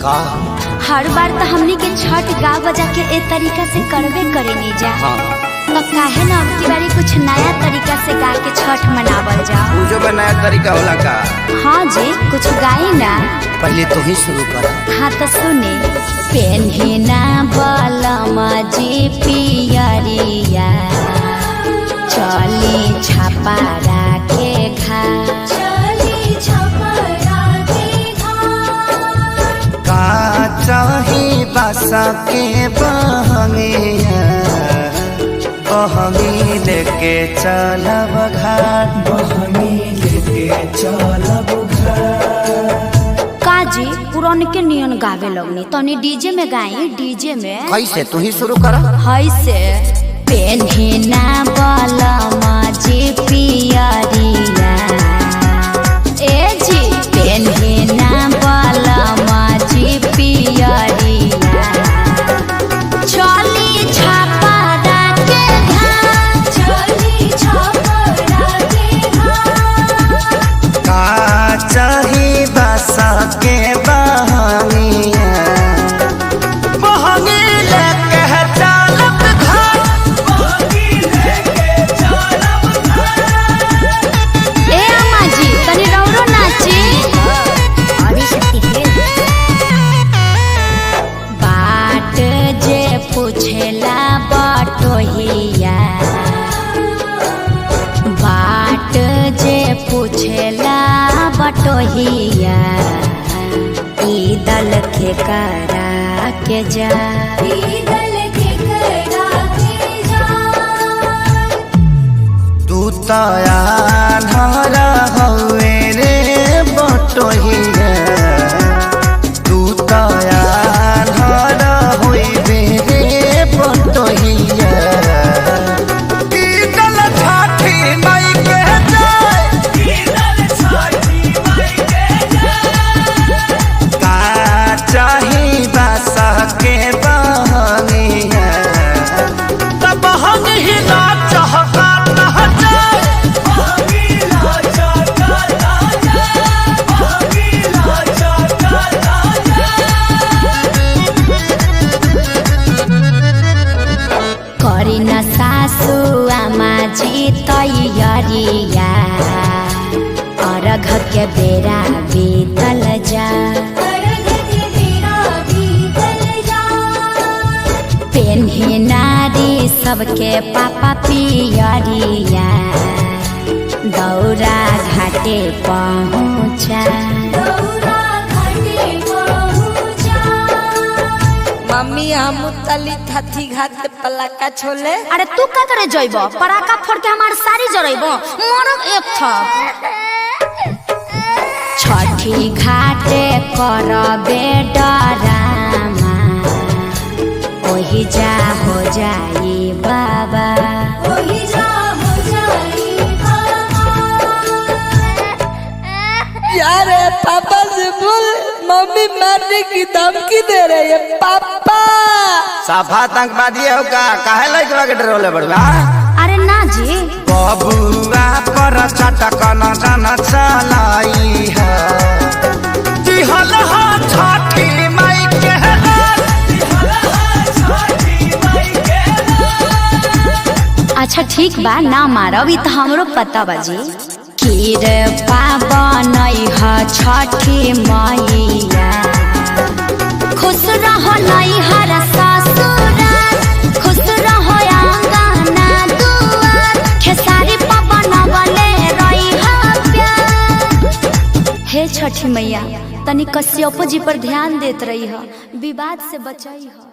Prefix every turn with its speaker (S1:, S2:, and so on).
S1: का
S2: हर बार तो हमनी के छठ गा बजा के ए तरीका से करबे करेनी जा।
S1: हाँ
S2: तो काहे ना अब की बारी कुछ नया तरीका से गा के छठ मनावल जा।
S1: पूजो में नया तरीका होला का?
S2: हाँ जी कुछ गाई ना।
S1: पहले तो ही शुरू कर।
S2: हाँ तो सुने। पेन्हिना बलमा जी पियरिया चली छापा राखे घा
S1: का चाही बासा के बहंगिया बहंगी लेके चलब घाट बहंगी लेके चलब घाट।
S2: काजी पुरान के नियन गावे लगनी तनी डीजे में गाई। डीजे में
S1: कैसे तू ही शुरू कर।
S2: हाय से पेन्हिना बलमा जी पियरिया ए जी पेन्हिना बलमा जी पियरिया चली छापा राखे घाट चली छापा राखे घाट।
S1: का चाही बासा के बहंगिया बहंगी लेके चलब घाट बहंगी लेके चलब घाट।
S2: ए अम्मा जी तनी रौरो नाची। बाट जे पूछेला बटोहिया बाट जे पूछेला बटोहिया ई दल के करा के जा
S1: तू तया धरा हवे रे बटोहिया तू तया धरा होइबे रे बटोहिया ई दल छाठी माई के जाय ई दल छाठी माई के जाय। का चाही बासा के बहंगिया तब हम ही ना चाहता ना जाए बहंगी ना चाहता ना जाए बहंगी ना चाहता ना जाए।
S2: करी न सासु आमा जी तैयारिया अर्घ के बेरा बीतल जा पेन्ही नारी सबके पापा पियरिया दौरा घाटे पहुँचा
S3: मम्मी हम तली थथी घाट के पलाका छोले।
S2: अरे तू का करे जइब पराका फोड़ के हमार सारी जरइब मरब एक था। छठी घाटे करबे डरामा ओही जा हो जाई बाबा ओही जा हो जाई
S3: यार पापा से बोल मम्मी मारने की धमकी दे रही है पापा।
S1: साफा आतंकवादी हो का काहे लइकवा के डरोले बड़वा।
S2: अरे ना जी
S1: बबुआ पर चटकन जन चलाई है दिहल हा छठी माई के लाल दिहल हा छठी माई के लाल।
S2: अच्छा ठीक बा ना मारब ई त हमरो पता बाजी। खीर पावन ह छठी मैया खुश रहो नैहर ससुराल खुश रहो आंगना दुआर खेसारी पवन वाले रही प्यार। हे छठी मैया तनी कश्यप जी पर ध्यान देत रही ह विवाद से बचाई ह।